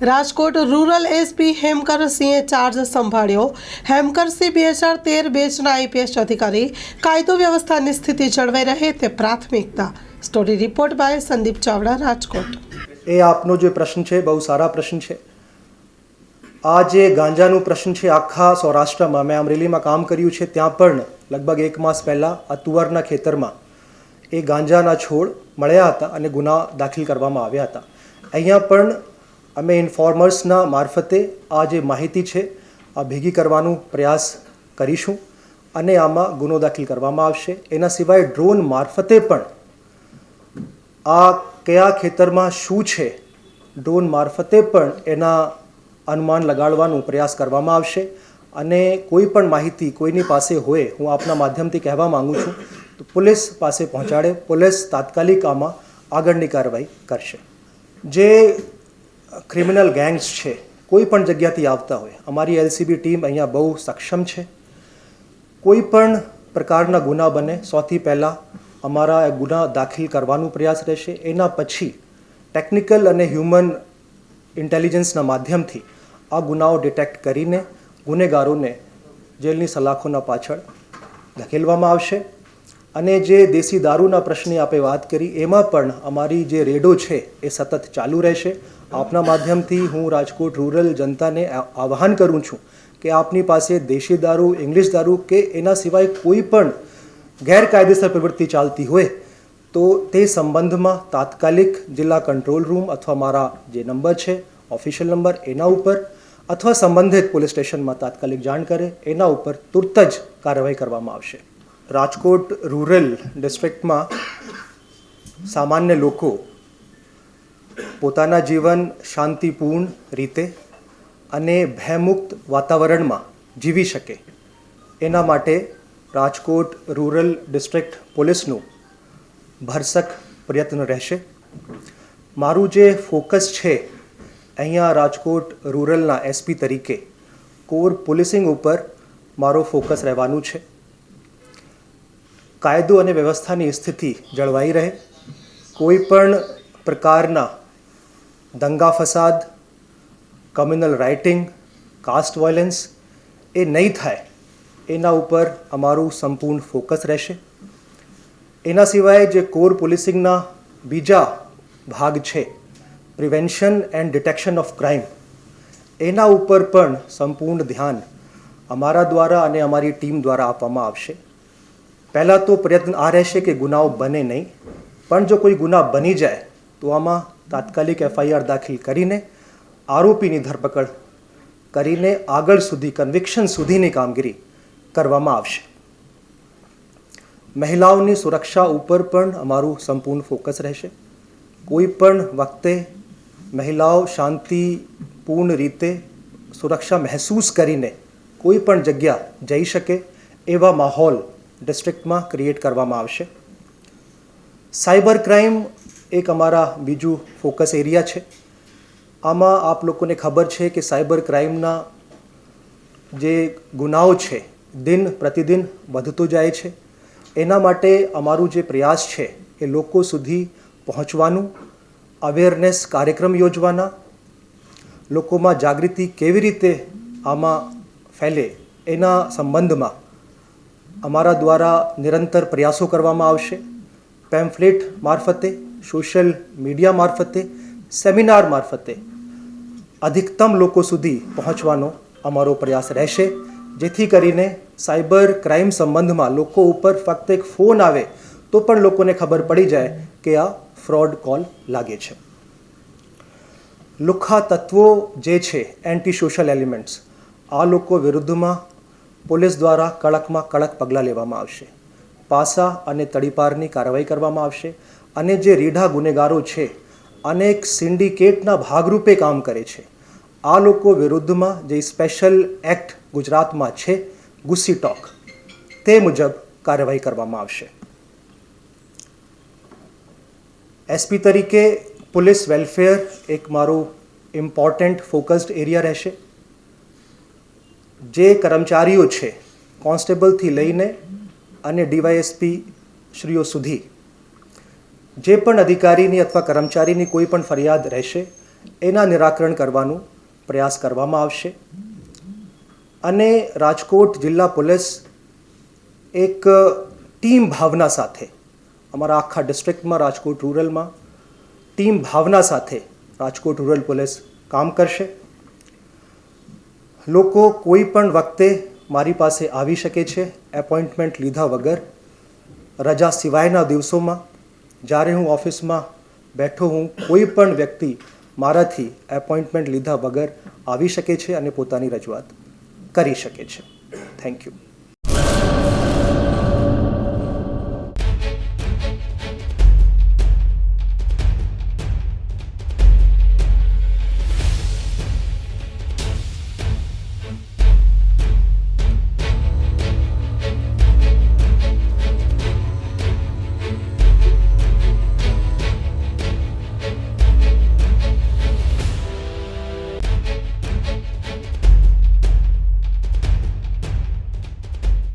Rajkot rural SP હેમકરસિંહે charge સંભાળ્યો। હેમકરસિંહ 2013 બેચના IPS અધિકારી। કાયદો વ્યવસ્થાની સ્થિતિ જળવાઈ રહે તે પ્રાથમિકતા। Story report by Sandeep Chavda, Rajkot. એ આપનો જે પ્રશ્ન છે બહુ સારા પ્રશ્ન છે। આ જે ગાંજાનું પ્રશ્ન છે આખા સૌરાષ્ટ્રમાં, મેં અમરેલીમાં કામ કર્યું છે, ત્યાં પણ લગભગ 1 માસ પહેલાં આ તુવરના ખેતરમાં એ ગાંજાના છોડ મળ્યા હતા અને ગુના દાખલ કરવામાં આવ્યા હતા। અહીંયા પણ અમે ઇન્ફોર્મર્સના મારફતે આ જે માહિતી છે આ ભેગી કરવાનો પ્રયાસ કરીશું અને આમાં ગુનો દાખલ કરવામાં આવશે। એના સિવાય ડ્રોન મારફતે પણ આ કયા ખેતરમાં શું છે, ડ્રોન મારફતે પણ એના અનુમાન લગાડવાનો પ્રયાસ કરવામાં આવશે અને કોઈ પણ માહિતી કોઈની પાસે હોય, હું આપના માધ્યમથી કહેવા માગું છું તો પોલીસ પાસે પહોંચાડે। પોલીસ તાત્કાલિક આમાં આગળની કાર્યવાહી કરશે। જે ક્રિમિનલ ગેંગ્સ છે કોઈ પણ જગ્યાથી આવતા હોય, અમારી એલસીબી ટીમ અહીંયા બહુ સક્ષમ છે। કોઈ પણ પ્રકારના ગુના બને સૌથી પહેલાં અમારા ગુના દાખલ કરવાનો પ્રયાસ રહેશે। એના પછી ટેકનિકલ અને હ્યુમન ઇન્ટેલિજન્સના માધ્યમથી આ ગુનાઓ ડિટેક્ટ કરીને ગુનેગારોને જેલની સલાખોના પાછળ ધકેલવામાં આવશે। અને જે દેશી દારૂના પ્રશ્ને આપણે વાત કરી એમાં પણ અમારી જે રેડો છે એ સતત ચાલુ રહેશે। આપના માધ્યમથી હું રાજકોટ રૂરલ જનતાને આહ્વાન કરું છું કે આપની પાસે દેશી દારૂ, ઇંગ્લિશ દારૂ કે એના સિવાય કોઈ પણ ગેરકાયદેસર પ્રવૃત્તિ ચાલતી હોય તો તે સંબંધમાં તાત્કાલિક જિલ્લા કંટ્રોલ રૂમ અથવા મારા જે નંબર છે ઓફિશિયલ નંબર એના ઉપર અથવા સંબંધિત પોલીસ સ્ટેશનમાં તાત્કાલિક જાણ કરે, એના ઉપર તુરત જ કાર્યવાહી કરવામાં આવશે। રાજકોટ રૂરલ ડિસ્ટ્રિક્ટમાં સામાન્ય લોકો પોતાના જીવન શાંતિપૂર્ણ રીતે અને ભયમુક્ત વાતાવરણમાં જીવી શકે એના માટે રાજકોટ રૂરલ ડિસ્ટ્રિક્ટ પોલીસનું ભરસક પ્રયત્ન રહેશે। મારું જે ફોકસ છે અહીંયા રાજકોટ રૂરલના એસપી તરીકે કોર પોલીસિંગ ઉપર મારો ફોકસ રહેવાનું છે। કાયદો અને વ્યવસ્થાની સ્થિતિ જળવાઈ રહે, કોઈ પણ પ્રકારના દંગા ફસાદ, કમ્યુનલ રાઇટિંગ, કાસ્ટ વાયલન્સ એ નહીં થાય એના ઉપર અમારું સંપૂર્ણ ફોકસ રહેશે। એના સિવાય જે કોર પોલીસિંગના બીજા ભાગ છે prevention and detection of crime, એના ઉપર પણ સંપૂર્ણ ધ્યાન અમારા દ્વારા અને અમારી ટીમ દ્વારા આપવામાં આવશે। પહેલાં તો પ્રયત્ન આ રહેશે કે ગુનાઓ બને નહીં, પણ જો કોઈ ગુના બની જાય તો આમાં તાત્કાલિક એફઆઈઆર દાખલ કરીને આરોપીની ધરપકડ કરીને આગળ સુધી કન્વિક્શન સુધીની કામગીરી કરવામાં આવશે। મહિલાઓની સુરક્ષા ઉપર પણ અમારું સંપૂર્ણ ફોકસ રહેશે। કોઈ પણ વખતે મહિલાઓ શાંતિપૂર્ણ રીતે સુરક્ષા મહેસૂસ કરીને કોઈ પણ જગ્યા જઈ શકે એવા માહોલ ડિસ્ટ્રિક્ટમાં ક્રિએટ કરવામાં આવશે। સાયબર ક્રાઇમ એક અમારા બીજું ફોકસ એરિયા છે। આમાં આપ લોકોને ખબર છે કે સાયબર ક્રાઇમના જે ગુનાઓ છે દિન પ્રતિદિન વધતો જાય છે। એના માટે અમારું જે પ્રયાસ છે એ લોકો સુધી પહોંચવાનું, અવેરનેસ કાર્યક્રમ યોજવાના, લોકોમાં જાગૃતિ કેવી રીતે આમાં ફેલે એના સંબંધમાં અમારા દ્વારા નિરંતર પ્રયાસો કરવામાં આવશે। પેમ્ફલેટ મારફતે, સોશિયલ મીડિયા મારફતે, સેમિનાર મારફતે અધિકતમ લોકો સુધી પહોંચવાનો અમારો પ્રયાસ રહેશે, જેથી કરીને સાયબર ક્રાઇમ સંબંધમાં લોકો ઉપર ફક્ત એક ફોન આવે તો પણ લોકોને ખબર પડી જાય કે આ ફ્રોડ કોલ લાગે છે। લુખ્ખા તત્વો જે છે એન્ટી સોશિયલ એલિમેન્ટ્સ, આ લોકો વિરુદ્ધમાં પોલીસ દ્વારા કડકમાં કડક પગલાં લેવામાં આવશે। પાસા અને તડીપારની કાર્યવાહી કરવામાં આવશે અને જે રીઢા ગુનેગારો છે અનેક સિન્ડિકેટના ભાગરૂપે કામ કરે છે, આ લોકો વિરુદ્ધમાં જે સ્પેશિયલ એક્ટ ગુજરાતમાં છે ગુસ્સી ટોક, તે મુજબ કાર્યવાહી કરવામાં આવશે। એસપી તરીકે પોલીસ વેલફેર એક મારું ઇમ્પોર્ટન્ટ ફોકસ્ડ એરિયા રહેશે। જે કર્મચારીઓ છે કોન્સ્ટેબલથી લઈને અને ડીવાયએસપી શ્રીઓ સુધી જે પણ અધિકારીની અથવા કર્મચારીની કોઈ પણ ફરિયાદ રહેશે એના નિરાકરણ કરવાનું પ્રયાસ કરવામાં આવશે. અને રાજકોટ જિલ્લા પોલીસ એક ટીમ ભાવના સાથે અમારા આખા ડિસ્ટ્રિક્ટમાં, રાજકોટ રૂરલમાં ટીમ ભાવના સાથે રાજકોટ રૂરલ પોલીસ કામ કરશે. લોકો કોઈ પણ વખતે મારી પાસે આવી શકે છે એપોઇન્ટમેન્ટ લીધા વગર, રજા સિવાયના દિવસોમાં. જ્યારે હું ઓફિસમાં બેઠો હું, કોઈ પણ વ્યક્તિ મારાથી એપોઇન્ટમેન્ટ લીધા વગર આવી શકે છે અને પોતાની રજૂઆત કરી શકે છે. Thank you.